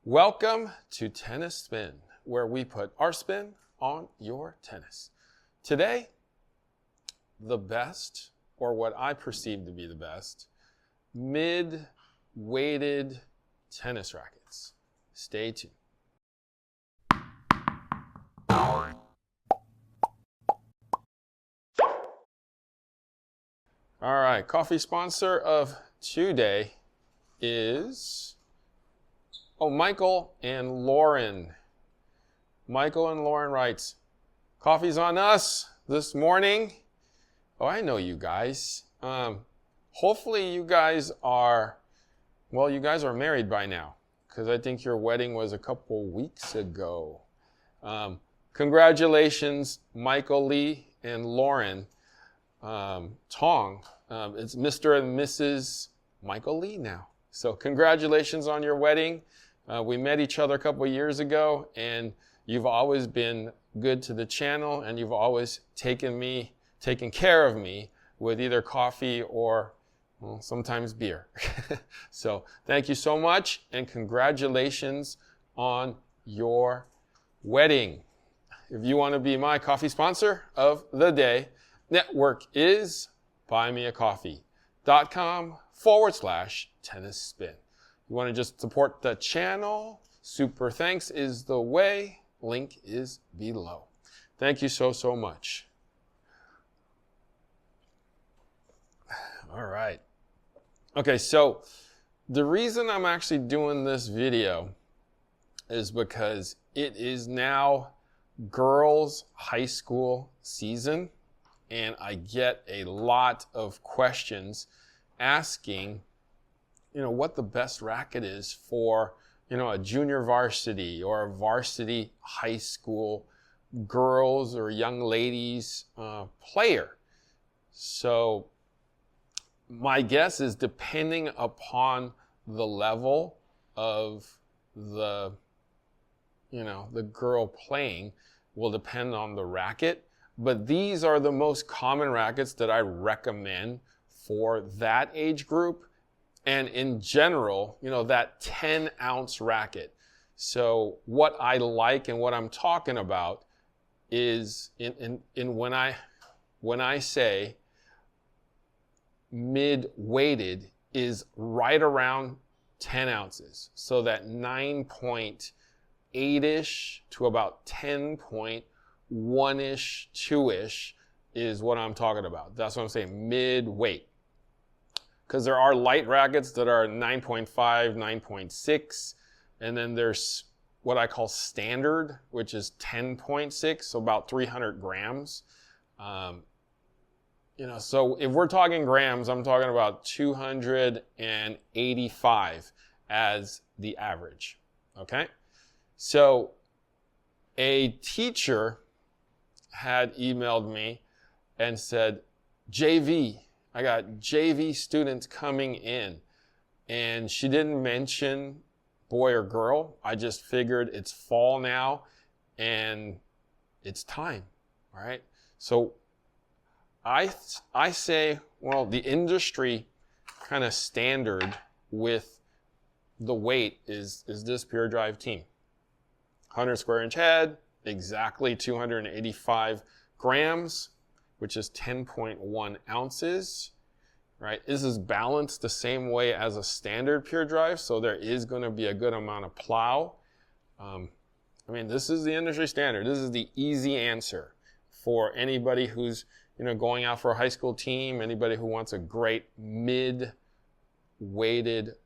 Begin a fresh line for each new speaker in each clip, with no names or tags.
Welcome to Tennis Spin, where we put our spin on your tennis. Today, the best, or what I perceive to be the best, mid-weighted tennis rackets. Stay tuned. All right, coffee sponsor of today is Michael and Lauren. Michael and Lauren writes, coffee's on us this morning. Oh, I know you guys. Hopefully you guys are married by now, because I think your wedding was a couple weeks ago. Congratulations, Michael Lee and Lauren Tong. It's Mr. and Mrs. Michael Lee now. So congratulations on your wedding. We met each other a couple of years ago, and you've always been good to the channel, and you've always taken care of me with either coffee or, well, sometimes beer. So thank you so much, and congratulations on your wedding. If you want to be my coffee sponsor of the day, network is buymeacoffee.com/tennis spin. You want to just support the channel? Super thanks is the way. Link is below. Thank you so much. All right. Okay, so the reason I'm actually doing this video is because it is now girls' high school season, and I get a lot of questions asking, what the best racket is for, a junior varsity or a varsity high school girls or young ladies player. So my guess is, depending upon the level of the girl playing, will depend on the racket. But these are the most common rackets that I recommend for that age group. And in general, that 10-ounce racket. So what I like and what I'm talking about is when I say mid-weighted is right around 10 ounces. So that 9.8-ish to about 10.1-ish, 2-ish is what I'm talking about. That's what I'm saying, mid-weight. Because there are light rackets that are 9.5, 9.6, and then there's what I call standard, which is 10.6, so about 300 grams. So if we're talking grams, I'm talking about 285 as the average, okay? So a teacher had emailed me and said, JV, I got JV students coming in, and she didn't mention boy or girl. I just figured it's fall now and it's time, all right? So I say, well, the industry kind of standard with the weight is this Pure Drive team. 100 square inch head, exactly 285 grams, which is 10.1 ounces, right? This is balanced the same way as a standard Pure Drive, so there is going to be a good amount of plow. This is the industry standard. This is the easy answer for anybody who's, going out for a high school team, anybody who wants a great mid-weighted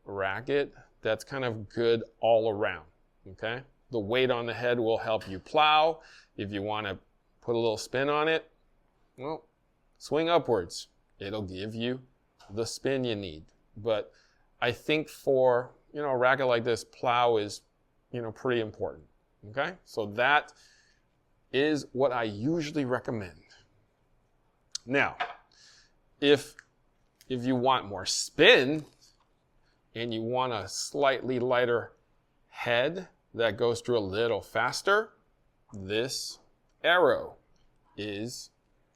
racket that's kind of good all around, okay? The weight on the head will help you plow. If you want to put a little spin on it, well, swing upwards. It'll give you the spin you need. But I think for, a racket like this, plow is, pretty important. Okay? So that is what I usually recommend. Now, if you want more spin and you want a slightly lighter head that goes through a little faster, this Arrow is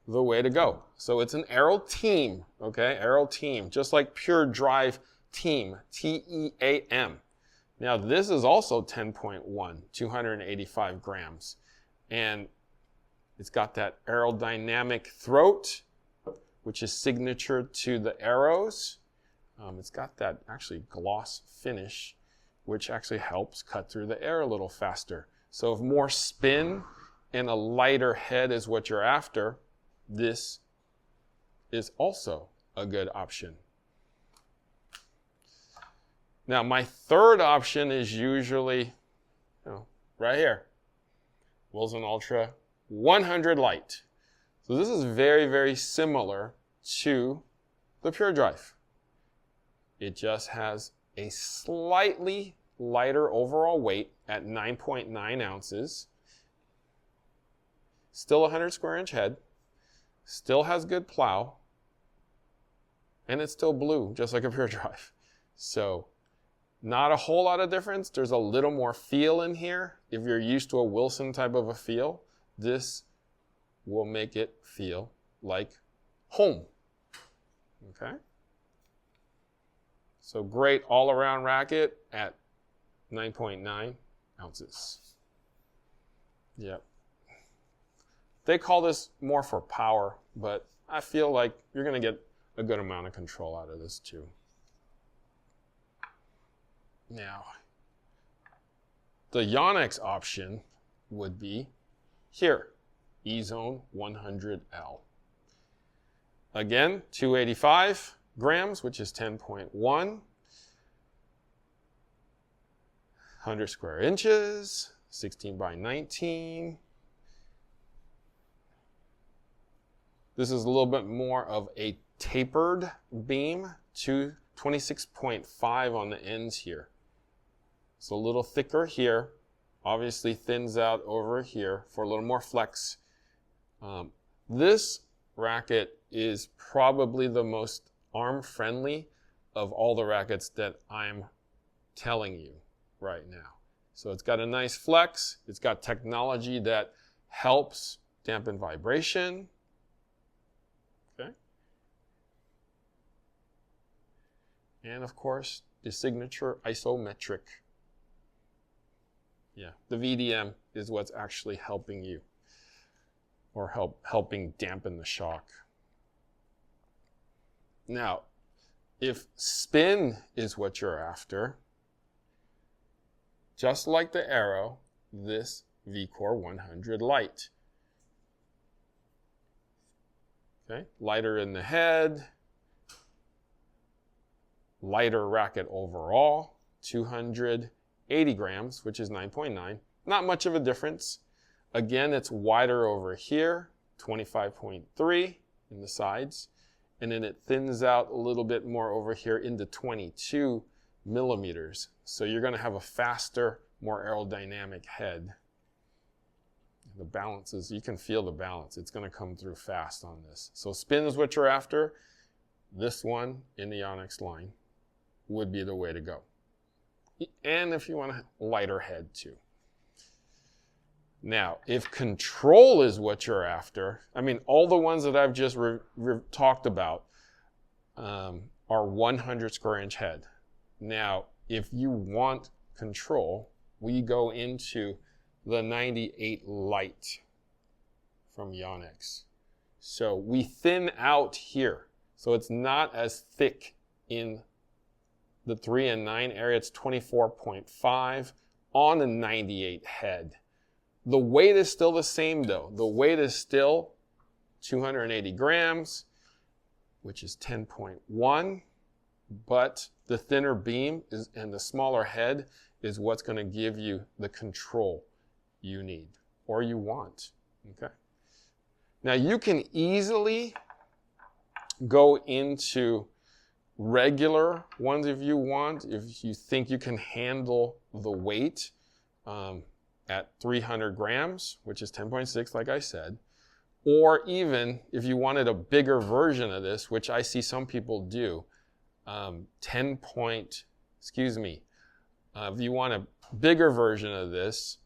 the way to go. So it's an Arrow Team, okay? Arrow Team, just like Pure Drive Team, T-E-A-M. Now this is also 10.1, 285 grams. And it's got that aerodynamic throat, which is signature to the arrows. It's got that actually gloss finish, which actually helps cut through the air a little faster. So if more spin and a lighter head is what you're after, this is also a good option. Now my third option is usually right here, Wilson Ultra 100 Light. So this is very, very similar to the Pure Drive. It just has a slightly lighter overall weight at 9.9 ounces. Still 100 square inch head. Still has good plow. And it's still blue, just like a Pure Drive. So not a whole lot of difference. There's a little more feel in here. If you're used to a Wilson type of a feel, this will make it feel like home. Okay? So great all-around racket at 9.9 ounces. Yep. They call this more for power, but I feel like you're going to get a good amount of control out of this too. Now, the Yonex option would be here, E-Zone 100L. Again, 285 grams, which is 10.1. 100 square inches, 16 by 19. This is a little bit more of a tapered beam, 26.5 on the ends here. It's a little thicker here, obviously thins out over here for a little more flex. This racket is probably the most arm-friendly of all the rackets that I'm telling you right now. So it's got a nice flex. It's got technology that helps dampen vibration. Okay. And of course, the signature isometric. Yeah, the VDM is what's actually helping you, or helping dampen the shock. Now, if spin is what you're after, just like the Arrow, this V-Core 100 Light. Okay, lighter in the head, lighter racket overall, 280 grams, which is 9.9. Not much of a difference. Again, it's wider over here, 25.3 in the sides, and then it thins out a little bit more over here into 22 millimeters. So you're going to have a faster, more aerodynamic head. The balance is, you can feel the balance. It's going to come through fast on this. So spin is what you're after. This one in the Yonex line would be the way to go. And if you want a lighter head too. Now, if control is what you're after, I mean, all the ones that I've just talked about are 100 square inch head. Now, if you want control, we go into the 98 Light from Yonex. So we thin out here. So it's not as thick in the 3 and 9 area. It's 24.5 on the 98 head. The weight is still the same though. The weight is still 280 grams, which is 10.1, but the thinner beam and the smaller head is what's going to give you the control you need or you want. Okay. Now you can easily go into regular ones if you want, if you think you can handle the weight at 300 grams, which is 10.6 like I said, or even if you wanted a bigger version of this, which I see some people do, if you want a bigger version of this,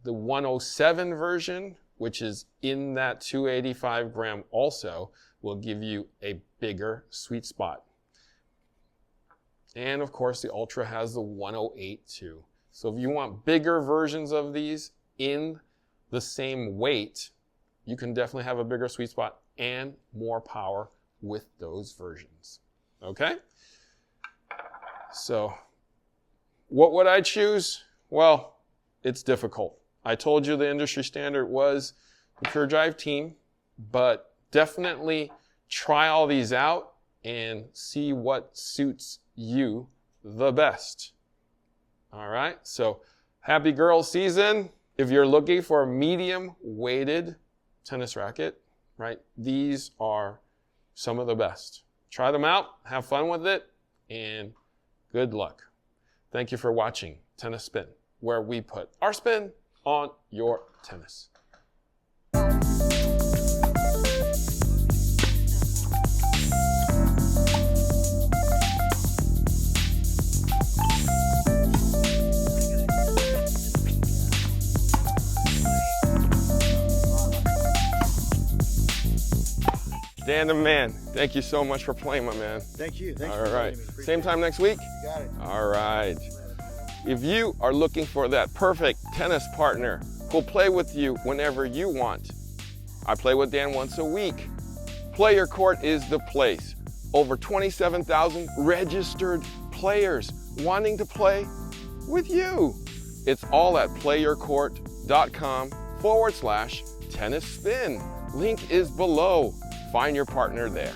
the 107 version, which is in that 285 gram also, will give you a bigger sweet spot. And of course, the Ultra has the 108 too. So if you want bigger versions of these in the same weight, you can definitely have a bigger sweet spot and more power with those versions. Okay? So what would I choose? Well, it's difficult. I told you the industry standard was the Pure Drive team, but definitely try all these out and see what suits you the best. All right, so happy girls season. If you're looking for a medium weighted tennis racket, right, these are some of the best. Try them out, have fun with it, and good luck. Thank you for watching Tennis Spin, where we put our spin on your tennis. Dan the man, thank you so much for playing, my man.
Thank you. Thanks
All
for
right.
having me.
Same time next week?
You got it.
All right. If you are looking for that perfect tennis partner who'll play with you whenever you want, I play with Dan once a week. Player Court is the place. Over 27,000 registered players wanting to play with you. It's all at playercourt.com/tennis spin. Link is below. Find your partner there.